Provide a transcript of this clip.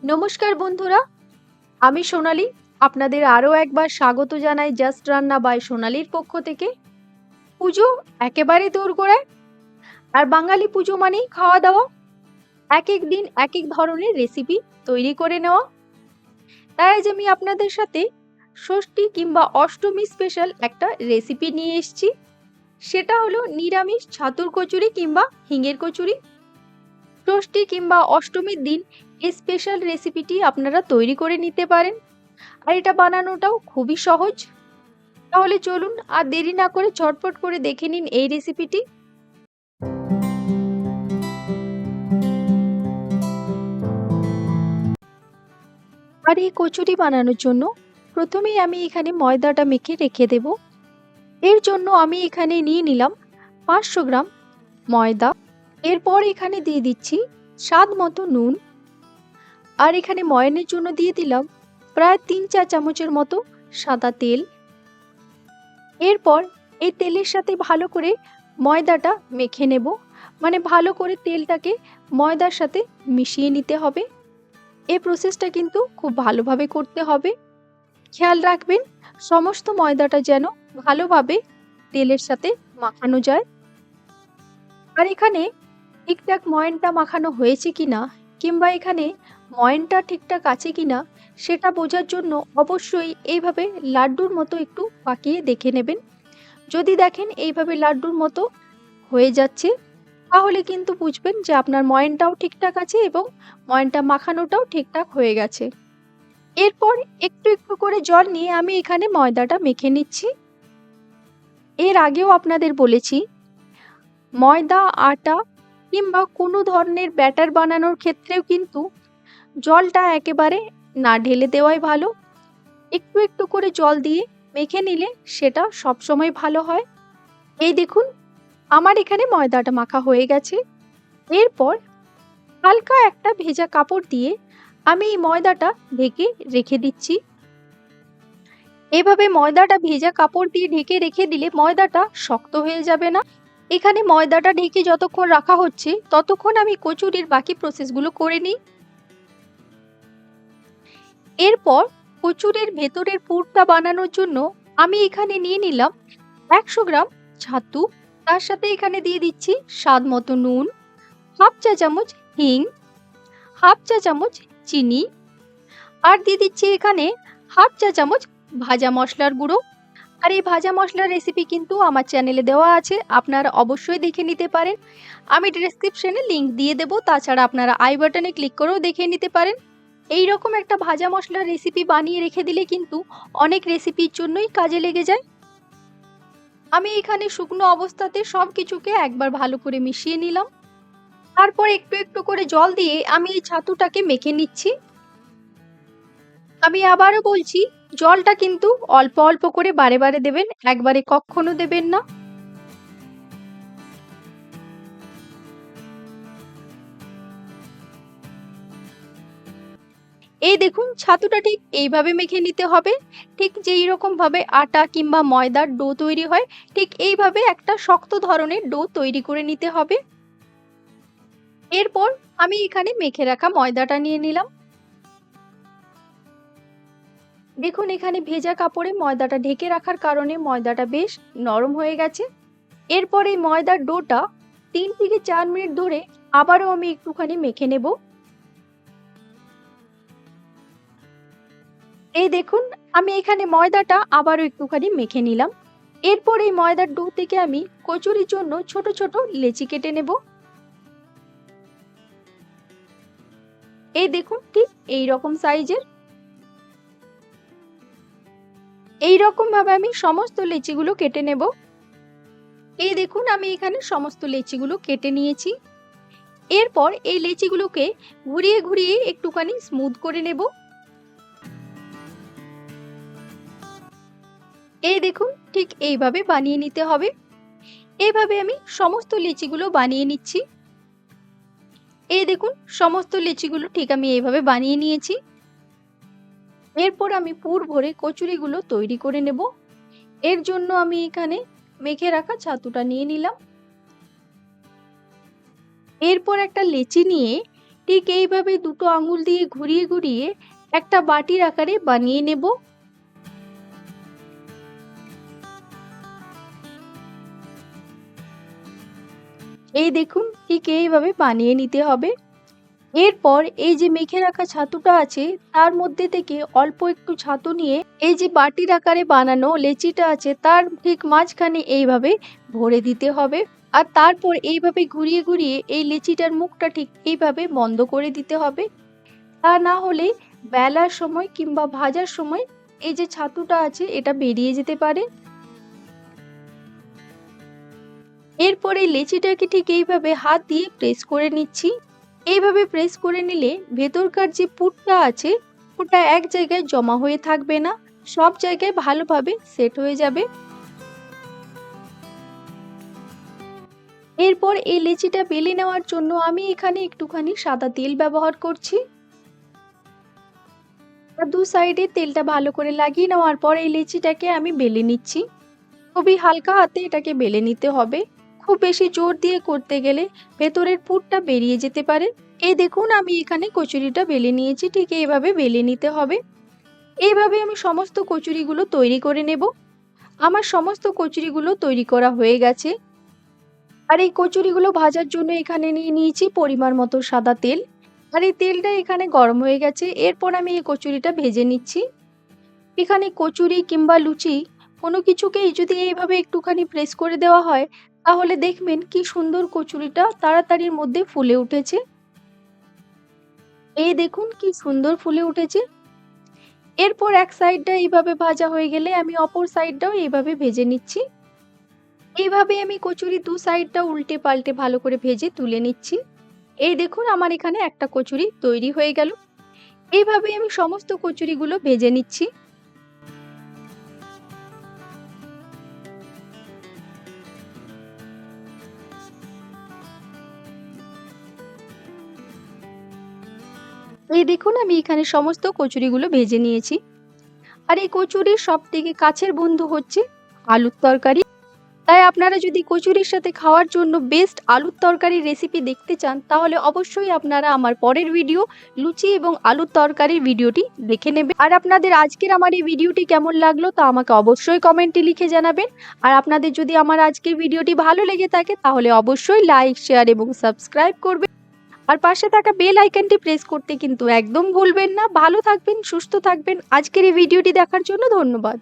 নমস্কার বন্ধুরা, আমি সোনালী। আপনাদের আরও একবার স্বাগত জানাই জাস্ট রান্না বাই সোনালীর পক্ষ থেকে। পুজো একেবারে দোরগোড়ায়, আর বাঙালি পুজো মানেই খাওয়া দাওয়া। এক এক দিন এক এক ধরনের রেসিপি তৈরি করে নেওয়া। তাই আজ আমি আপনাদের সাথে ষষ্ঠী কিংবা অষ্টমী স্পেশাল একটা রেসিপি নিয়ে এসেছি। সেটা হলো নিরামিষ ছাতুর কচুরি কিংবা হিঙের কচুরি। ষষ্ঠী কিংবা অষ্টমীর দিন এই স্পেশাল রেসিপিটি আপনারা তৈরি করে নিতে পারেন, আর এটা বানানোটাও খুবই সহজ। তাহলে চলুন আর দেরি না করে ঝটপট করে দেখে নিন এই রেসিপিটি। আর এই কচুরি বানানোর জন্য প্রথমেই আমি এখানে ময়দাটা মেখে রেখে দেব। এর জন্য আমি এখানে নিয়ে নিলাম 500 গ্রাম ময়দা। এরপর এখানে দিয়ে দিচ্ছি স্বাদ মতো নুন, আর এখানে ময়ানের জন্য দিয়ে দিলাম প্রায় 3-4 চামচের মতো সাদা তেল। এরপর এই তেলের সাথে ভালো করে ময়দাটা মেখে নেব, মানে ভালো করে তেলটাকে ময়দার সাথে মিশিয়ে নিতে হবে। এই প্রসেসটা কিন্তু খুব ভালোভাবে করতে হবে। খেয়াল রাখবেন সমস্ত ময়দাটা যেন ভালোভাবে তেলের সাথে মাখানো যায়। আর এখানে ঠিকঠাক ময়ানটা মাখানো হয়েছে কিনা কিংবা এখানে ময়ানটা ঠিকঠাক আছে কিনা সেটা বোঝার জন্য অবশ্যই এইভাবে লাড্ডুর মতো একটু পাকিয়ে দেখে নেবেন। যদি দেখেন এইভাবে লাড্ডুর মতো হয়ে যাচ্ছে, তাহলে কিন্তু বুঝবেন যে আপনার ময়ানটাও ঠিকঠাক আছে এবং ময়ানটা মাখানোটাও ঠিকঠাক হয়ে গেছে। এরপর একটু একটু করে জল নিয়ে আমি এখানে ময়দাটা মেখে নিচ্ছি। এর আগেও আপনাদের বলেছি, ময়দা, আটা কিংবা কোনো ধরনের ব্যাটার বানানোর ক্ষেত্রেও কিন্তু জলটা একেবারে না ঢেলে দেওয়াই ভালো। একটু একটু করে জল দিয়ে মেখে নিলে সেটা সবসময় ভালো হয়। এই দেখুন আমার এখানে ময়দাটা মাখা হয়ে গেছে। এরপর হালকা একটা ভেজা কাপড় দিয়ে আমি এই ময়দাটা ঢেকে রেখে দিচ্ছি। এভাবে ময়দাটা ভেজা কাপড় দিয়ে ঢেকে রেখে দিলে ময়দাটা শক্ত হয়ে যাবে না। এখানে ময়দাটা ঢেকে যতক্ষণ রাখা হচ্ছে ততক্ষণ আমি কচুরির বাকি প্রসেসগুলো করে নিই। এরপর কচুরির ভেতরের পুরটা বানানোর জন্য আমি এখানে নিয়ে নিলাম 100 গ্রাম ছাতু। তার সাথে এখানে দিয়ে দিচ্ছি স্বাদ মতো নুন, হাফ চা চামচ হিং, হাফ চা চামচ চিনি, আর দিয়ে দিচ্ছি এখানে হাফ চা চামচ ভাজা মশলার গুঁড়ো। আর এই ভাজা মশলার রেসিপি কিন্তু আমার চ্যানেলে দেওয়া আছে, আপনারা অবশ্যই দেখে নিতে পারেন। আমি ডেসক্রিপশনে লিংক দিয়ে দেবো, তাছাড়া আপনারা আই বাটনে ক্লিক করেও দেখে নিতে পারেন। এই রকম একটা ভাজা মশলার রেসিপি বানিয়ে রেখে দিলে কিন্তু অনেক রেসিপির জন্যই কাজে লেগে যায়। আমি এখানে শুকনো অবস্থাতে সব কিছুকে একবার ভালো করে মিশিয়ে নিলাম। তারপর একটু একটু করে জল দিয়ে আমি এই ছাতুটাকে মেখে নিচ্ছি। আমি আবারও বলছি, জলটা কিন্তু অল্প অল্প করে বারে বারে দেবেন, একবারে কখনো দেবেন না। এই দেখুন ছাতুটা ঠিক এইভাবে মেখে নিতে হবে। ঠিক যেই রকম ভাবে আটা কিংবা ময়দার ডো তৈরি হয়, ঠিক এইভাবে একটা শক্ত ধরনের ডো তৈরি করে নিতে হবে। এরপর আমি এখানে মেখে রাখা ময়দাটা নিয়ে নিলাম। দেখুন এখানে ভেজা কাপড়ে ময়দাটা ঢেকে রাখার কারণে ময়দাটা বেশ নরম হয়ে গেছে। এরপর এই ময়দার ডোটা 3 থেকে 4 মিনিট ধরে আবারও আমি একটুখানি মেখে নেব। এই দেখুন আমি এখানে ময়দাটা আবারও একটুখানি মেখে নিলাম। এরপর এই ময়দার ডো থেকে আমি কচুরির জন্য ছোট ছোট লেচি কেটে নেব। এই দেখুন ঠিক এই রকম সাইজের। এই রকম ভাবে আমি সমস্ত লেচিগুলো কেটে নেব। এই দেখুন আমি এখানে সমস্ত লেচিগুলো কেটে নিয়েছি। এরপর এই লেচিগুলোকে ঘুরিয়ে ঘুরিয়ে একটুখানি স্মুথ করে নেব। এই দেখুন ঠিক এইভাবে বানিয়ে নিতে হবে। এইভাবে আমি সমস্ত লিচিগুলো বানিয়ে নিচ্ছি। এই দেখুন সমস্ত লিচিগুলো ঠিক আমি এইভাবে বানিয়ে নিয়েছি। এরপর আমি পুর ভরে কচুরিগুলো তৈরি করে নেব। এর জন্য আমি এখানে মেখে রাখা ছাতুটা নিয়ে নিলাম। এরপর একটা লেচি নিয়ে ঠিক এইভাবে দুটো আঙুল দিয়ে ঘুরিয়ে ঘুরিয়ে একটা বাটির আকারে বানিয়ে নেব। এই দেখুন ঠিক এইভাবে বানিয়ে নিতে হবে। এরপর এই যে মেখে রাখা ছাতুটা আছে তার মধ্যে থেকে অল্প একটু ছাতু নিয়ে এই যে বাটির আকারে বানানো লেচিটা আছে তার ঠিক মাঝখানে এইভাবে ভরে দিতে হবে। আর তারপর এইভাবে ঘুরিয়ে ঘুরিয়ে এই লেচিটার মুখটা ঠিক এইভাবে বন্ধ করে দিতে হবে। তা না হলে বেলার সময় কিংবা ভাজার সময় এই যে ছাতুটা আছে এটা বেরিয়ে যেতে পারে। এরপর এই লেচিটাকে ঠিক এইভাবে হাত দিয়ে প্রেস করে নিচ্ছি। এইভাবে প্রেস করে নিলে ভেতরকার যে পুরটা আছে ওটা এক জায়গায় জমা হয়ে থাকবে না, সব জায়গায় ভালোভাবে সেট হয়ে যাবে। এরপর এই লেচিটা বেলে নেওয়ার জন্য আমি এখানে একটুখানি সাদা তেল ব্যবহার করছি। আর দু সাইডে তেলটা ভালো করে লাগিয়ে নেওয়ার পর এই লেচিটাকে আমি বেলে নিচ্ছি। খুবই হালকা হাতে এটাকে বেলে নিতে হবে। খুব বেশি জোর দিয়ে করতে গেলে ভেতরের পুরটা বেরিয়ে যেতে পারে। এই দেখুন আমি এখানে কচুরিটা বেলে নিয়েছি, ঠিক এইভাবে বেলে নিতে হবে। এইভাবে আমি সমস্ত কচুরিগুলো তৈরি করে নেব। আমার সমস্ত কচুরিগুলো তৈরি করা হয়ে গেছে। আর এই কচুরিগুলো ভাজার জন্য এখানে নিয়ে নিয়েছি পরিমাণ মতো সাদা তেল। আর এই তেলটা এখানে গরম হয়ে গেছে। এরপর আমি এই কচুরিটা ভেজে নিচ্ছি। এখানে কচুরি কিংবা লুচি কোনো কিছুকেই যদি এইভাবে একটুখানি প্রেস করে দেওয়া হয় তাহলে দেখবেন কি সুন্দর কচুরিটা তাড়াতাড়ির মধ্যে ফুলে উঠেছে। এই দেখুন কি সুন্দর ফুলে উঠেছে। এরপর এক সাইডটা এইভাবে ভাজা হয়ে গেলে আমি অপর সাইডটাও এইভাবে ভেজে নিচ্ছি। এইভাবে আমি কচুরি দু সাইডটা উল্টে পাল্টে ভালো করে ভেজে তুলে নিচ্ছি। এই দেখুন আমার এখানে একটা কচুরি তৈরি হয়ে গেল। এইভাবে আমি সমস্ত কচুরিগুলো ভেজে নিচ্ছি। এই দেখুন আমি এখানে সমস্ত কচুরিগুলো ভেজে নিয়েছি। আর এই কচুরির সবথেকে কাছের বন্ধু হচ্ছে আলুর তরকারি। তাই আপনারা যদি কচুরির সাথে খাওয়ার জন্য বেস্ট আলুর তরকারির রেসিপি দেখতে চান তাহলে অবশ্যই আপনারা আমার পরের ভিডিও লুচি এবং আলুর তরকারির ভিডিওটি দেখে নেবেন। আর আপনাদের আজকের আমার এই ভিডিওটি কেমন লাগলো তা আমাকে অবশ্যই কমেন্টে লিখে জানাবেন। আর আপনাদের যদি আমার আজকের ভিডিওটি ভালো লেগে থাকে তাহলে অবশ্যই লাইক, শেয়ার এবং সাবস্ক্রাইব করবেন। আর পাশে থাকা বেল আইকনটি প্রেস করতে কিন্তু একদম ভুলবেন না। ভালো থাকবেন, সুস্থ থাকবেন। আজকের এই ভিডিওটি দেখার জন্য ধন্যবাদ।